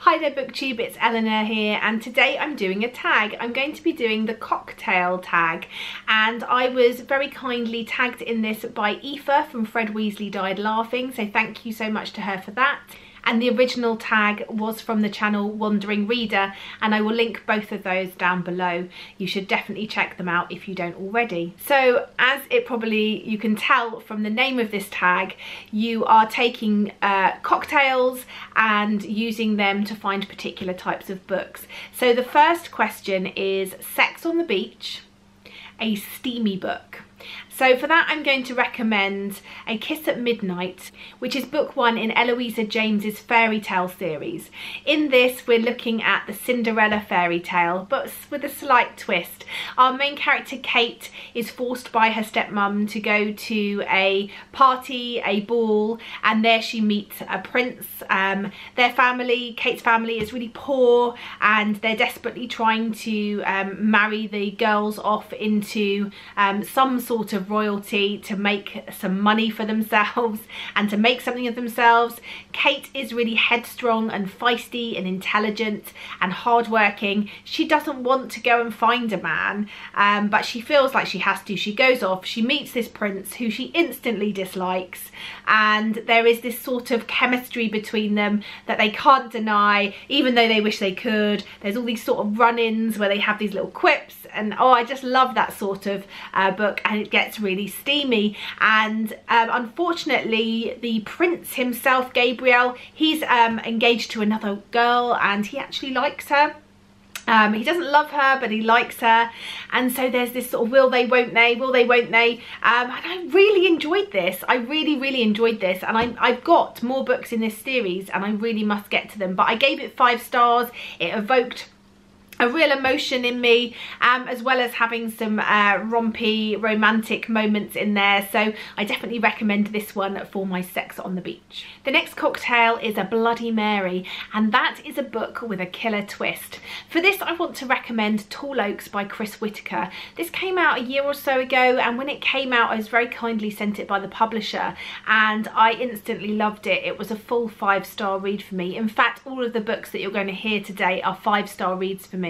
Hi there BookTube, it's Eleanor here, and today I'm doing a tag. I'm going to be doing the cocktail tag, and I was very kindly tagged in this by Aoife from Fred Weasley Died Laughing, so thank you so much to her for that. And the original tag was from the channel Wandering Reader, and I will link both of those down below. You should definitely check them out if you don't already. So as you can tell from the name of this tag, you are taking cocktails and using them to find particular types of books. So the first question is sex on the beach, a steamy book. So for that I'm going to recommend A Kiss at Midnight, which is book 1 in Eloisa James's fairy tale series. In this we're looking at the Cinderella fairy tale, but with a slight twist. Our main character Kate is forced by her stepmom to go to a party, a ball, and there she meets a prince. Their family, Kate's family, is really poor and they're desperately trying to marry the girls off into some sort of royalty to make some money for themselves and to make something of themselves. Kate is really headstrong and feisty and intelligent and hardworking. She doesn't want to go and find a man, but she feels like she has to. She goes off, she meets this prince who she instantly dislikes, and there is this sort of chemistry between them that they can't deny, even though they wish they could. There's all these sort of run-ins where they have these little quips, and oh, I just love that sort of book, and it gets really steamy. And unfortunately the prince himself, Gabriel, he's engaged to another girl and he actually likes her. He doesn't love her, but he likes her, and so there's this sort of will they, won't they, will they, won't they, and I really enjoyed this. I really enjoyed this, and I've got more books in this series and I really must get to them, but I gave it 5 stars. It evoked a real emotion in me, as well as having some rompy romantic moments in there, so I definitely recommend this one for my sex on the beach. The next cocktail is a Bloody Mary, and that is a book with a killer twist. For this I want to recommend Tall Oaks by Chris Whitaker. This came out a year or so ago, and when it came out I was very kindly sent it by the publisher and I instantly loved it. It was a full 5-star read for me. In fact, all of the books that you're going to hear today are 5-star reads for me.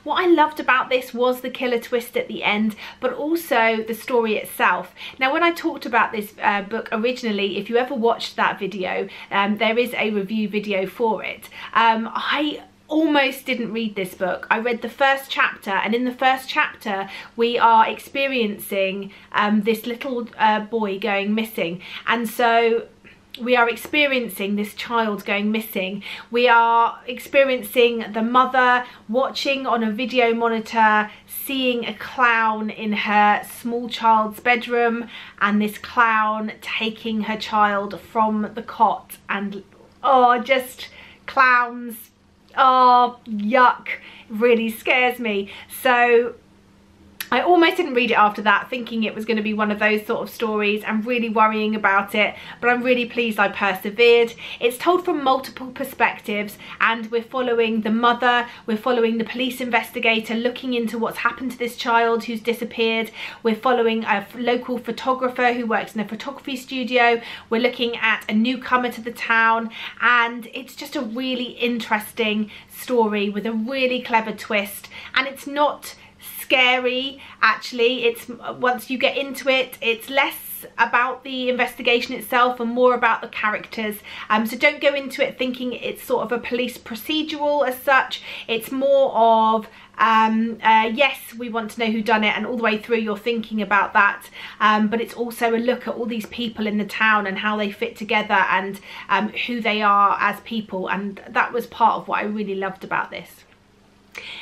What I loved about this was the killer twist at the end, but also the story itself. Now when I talked about this book originally, if you ever watched that video, there is a review video for it. I almost didn't read this book. I read the first chapter, and in the first chapter we are experiencing this little boy going missing, and so we are experiencing this child going missing. We are experiencing the mother watching on a video monitor, seeing a clown in her small child's bedroom, and this clown taking her child from the cot, and oh, just clowns, oh yuck, really scares me. So I almost didn't read it after that, thinking it was going to be one of those sort of stories and really worrying about it, but I'm really pleased I persevered. It's told from multiple perspectives, and we're following the mother, we're following the police investigator looking into what's happened to this child who's disappeared, we're following a local photographer who works in a photography studio, we're looking at a newcomer to the town, and it's just a really interesting story with a really clever twist. And it's not scary, actually. It's, once you get into it, it's less about the investigation itself and more about the characters, so don't go into it thinking it's sort of a police procedural as such. It's more of yes, we want to know who done it, and all the way through you're thinking about that, but it's also a look at all these people in the town and how they fit together and who they are as people, and that was part of what I really loved about this.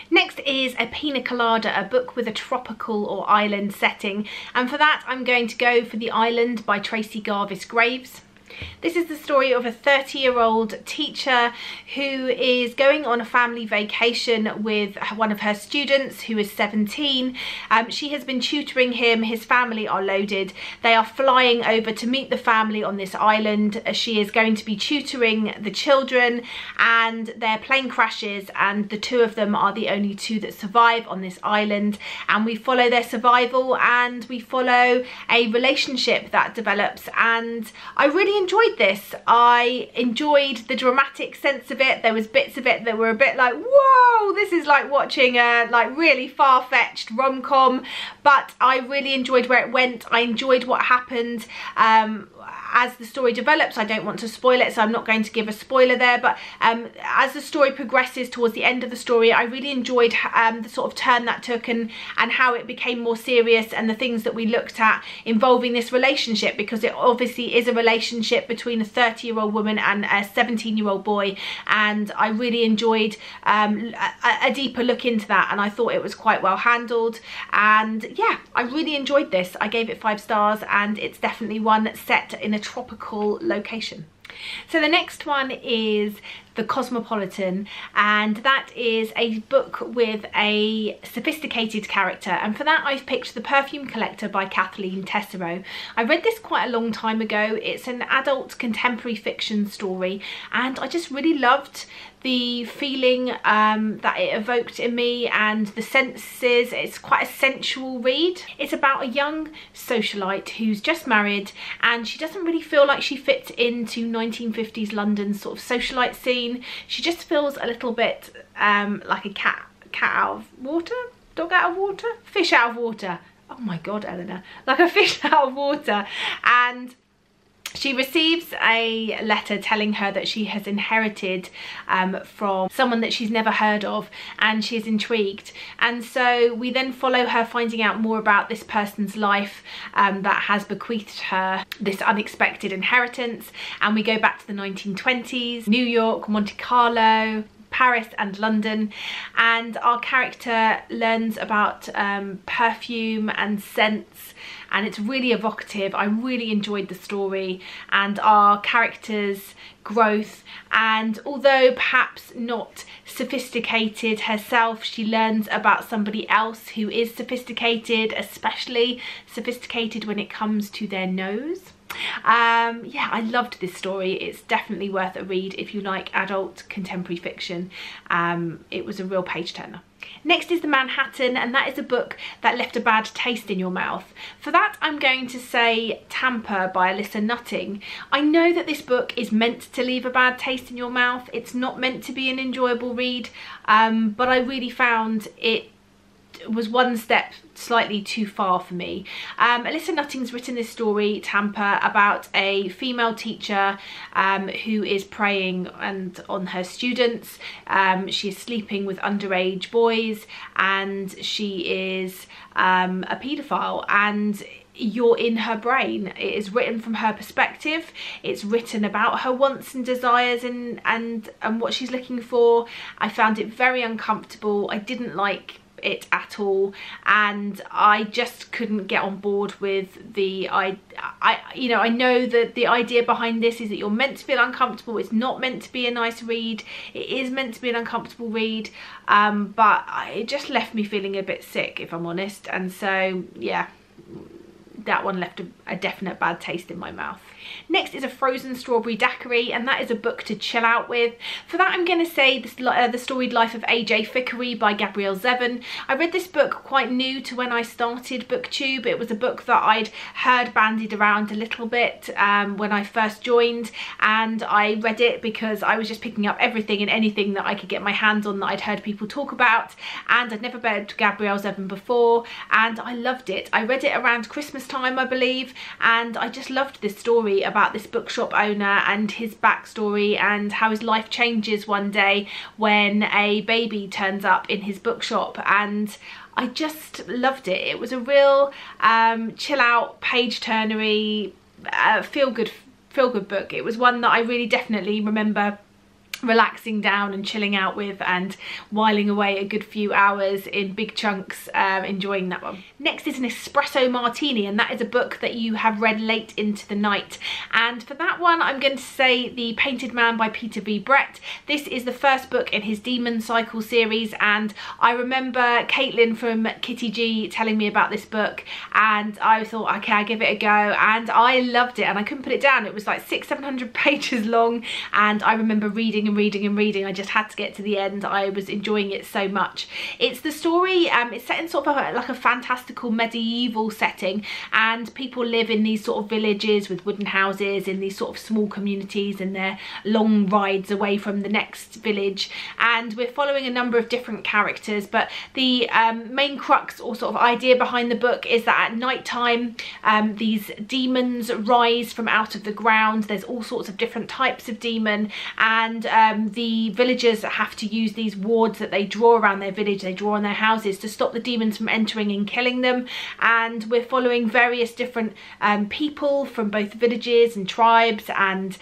Next is A Pina Colada, a book with a tropical or island setting, and for that I'm going to go for The Island by Tracy Garvis Graves. This is the story of a 30-year-old teacher who is going on a family vacation with one of her students who is 17. She has been tutoring him, his family are loaded. They are flying over to meet the family on this island. She is going to be tutoring the children, and their plane crashes, and the 2 of them are the only 2 that survive on this island, and we follow their survival and we follow a relationship that develops, and I really enjoyed this. I enjoyed the dramatic sense of it. There was bits of it that were a bit like, whoa, this is like watching a like really far-fetched rom-com, but I really enjoyed where it went. I enjoyed what happened as the story develops. I don't want to spoil it, so I'm not going to give a spoiler there, but as the story progresses towards the end of the story, I really enjoyed the sort of turn that took and how it became more serious, and the things that we looked at involving this relationship, because it obviously is a relationship between a 30-year-old woman and a 17-year-old boy, and I really enjoyed a deeper look into that, and I thought it was quite well handled. And yeah, I really enjoyed this. I gave it 5 stars, and it's definitely one that's set in a tropical location. So the next one is The Cosmopolitan, and that is a book with a sophisticated character, and for that I've picked The Perfume Collector by Kathleen Tesoro. I read this quite a long time ago. It's an adult contemporary fiction story, and I just really loved the feeling that it evoked in me, and the senses. It's quite a sensual read. It's about a young socialite who's just married, and she doesn't really feel like she fits into 1950s London sort of socialite scene. She just feels a little bit like a cat out of water, dog out of water, fish out of water. Oh my god, Eleanor, like a fish out of water. And she receives a letter telling her that she has inherited from someone that she's never heard of, and she is intrigued. And so we then follow her finding out more about this person's life that has bequeathed her this unexpected inheritance. And we go back to the 1920s, New York, Monte Carlo, Paris and London, and our character learns about perfume and scents, and it's really evocative. I really enjoyed the story and our character's growth, and although perhaps not sophisticated herself, she learns about somebody else who is sophisticated, especially sophisticated when it comes to their nose. Yeah, I loved this story. It's definitely worth a read if you like adult contemporary fiction. It was a real page turner. Next is The Manhattan, and that is a book that left a bad taste in your mouth. For that, I'm going to say Tampa by Alyssa Nutting. I know that this book is meant to leave a bad taste in your mouth. It's not meant to be an enjoyable read, but I really found it was one step slightly too far for me. Alyssa Nutting's written this story, Tampa, about a female teacher who is preying on her students. She is sleeping with underage boys, and she is a paedophile, and you're in her brain. It is written from her perspective. It's written about her wants and desires and what she's looking for. I found it very uncomfortable. I didn't like it at all, and I just couldn't get on board with the I know that the idea behind this is that you're meant to feel uncomfortable. It's not meant to be a nice read. It is meant to be an uncomfortable read, but it just left me feeling a bit sick, if I'm honest. And so yeah, that one left a definite bad taste in my mouth. Next is A Frozen Strawberry Daiquiri, and that is a book to chill out with. For that, I'm going to say The Storied Life of A.J. Fickery by Gabrielle Zevin. I read this book quite new to when I started BookTube. It was a book that I'd heard bandied around a little bit when I first joined, and I read it because I was just picking up everything and anything that I could get my hands on that I'd heard people talk about, and I'd never read Gabrielle Zevin before, and I loved it. I read it around Christmas time, I believe, and I just loved this story about this bookshop owner and his backstory, and how his life changes one day when a baby turns up in his bookshop, and I just loved it. It was a real chill out, page turnery, feel good book. It was one that I really definitely remember relaxing down and chilling out with, and whiling away a good few hours in big chunks, enjoying that one. Next is An Espresso Martini, and that is a book that you have read late into the night, and for that one I'm going to say The Painted Man by Peter V. Brett. This is the first book in his Demon Cycle series, and I remember Caitlin from Kitty G telling me about this book, and I thought, okay, I'll give it a go, and I loved it, and I couldn't put it down. It was like 600-700 pages long, and I remember reading and reading and reading. I just had to get to the end. I was enjoying it so much. It's the story, it's set in sort of like a fantastical medieval setting, and people live in these sort of villages with wooden houses in these sort of small communities, and they're long rides away from the next village. And we're following a number of different characters, but the main crux or sort of idea behind the book is that at night time these demons rise from out of the ground. There's all sorts of different types of demon, and the villagers have to use these wards that they draw around their village, they draw on their houses, to stop the demons from entering and killing them. And we're following various different people from both villages and tribes and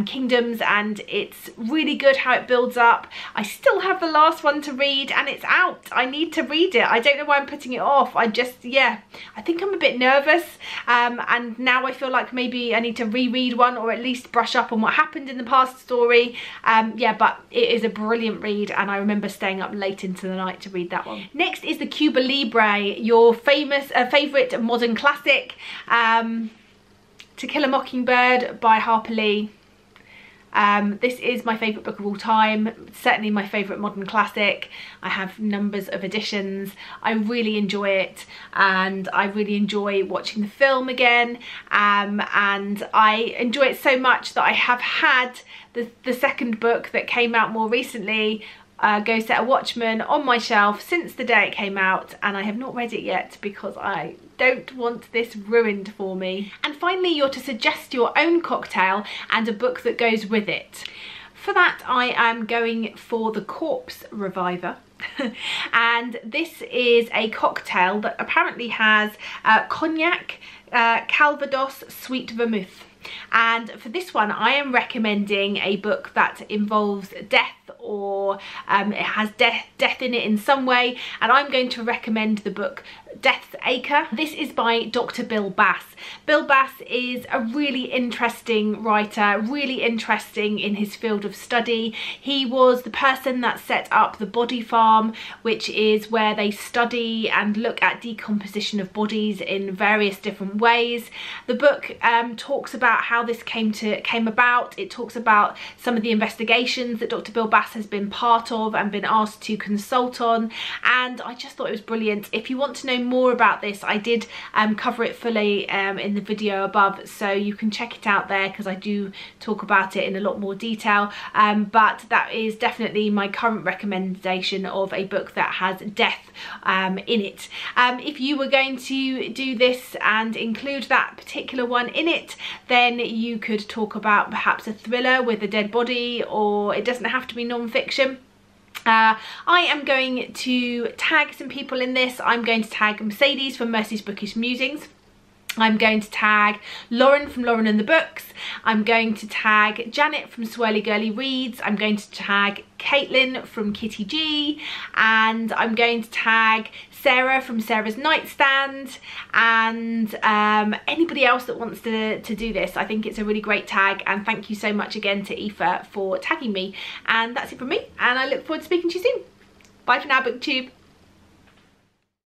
kingdoms, and it's really good how it builds up. I still have the last one to read, and it's out. I need to read it. I don't know why I'm putting it off. I just, yeah, I think I'm a bit nervous, and now I feel like maybe I need to reread one, or at least brush up on what happened in the past story. Yeah, but it is a brilliant read, and I remember staying up late into the night to read that one. Next is the Cuba Libre, your favourite modern classic, To Kill a Mockingbird by Harper Lee. This is my favourite book of all time, certainly my favourite modern classic. I have numbers of editions. I really enjoy it, and I really enjoy watching the film again, and I enjoy it so much that I have had the second book that came out more recently, Go Set a Watchman, on my shelf since the day it came out, and I have not read it yet because I don't want this ruined for me. And finally, you're to suggest your own cocktail and a book that goes with it. For that, I am going for The Corpse Reviver. And this is a cocktail that apparently has cognac, Calvados, sweet vermouth. And for this one, I am recommending a book that involves death, or it has death in it in some way, and I'm going to recommend the book Death's Acre. This is by Dr. Bill Bass. Bill Bass is a really interesting writer, really interesting in his field of study. He was the person that set up the Body Farm, which is where they study and look at decomposition of bodies in various different ways. The book talks about how this came about. It talks about some of the investigations that Dr. Bill Bass has been part of and been asked to consult on, and I just thought it was brilliant. If you want to know more about this, I did cover it fully in the video above, so you can check it out there because I do talk about it in a lot more detail, but that is definitely my current recommendation of a book that has death in it. If you were going to do this and include that particular one in it, then you could talk about perhaps a thriller with a dead body, or it doesn't have to be non-fiction. I am going to tag some people in this. I'm going to tag Mercedes from Mercy's Bookish Musings. I'm going to tag Lauren from Lauren and the Books. I'm going to tag Janet from Swirly Girly Reads. I'm going to tag Caitlin from Kitty G, and I'm going to tag Sarah from Sarah's Nightstand, and anybody else that wants to do this. I think it's a really great tag, and thank you so much again to Aoife for tagging me. And that's it from me, and I look forward to speaking to you soon. Bye for now, BookTube.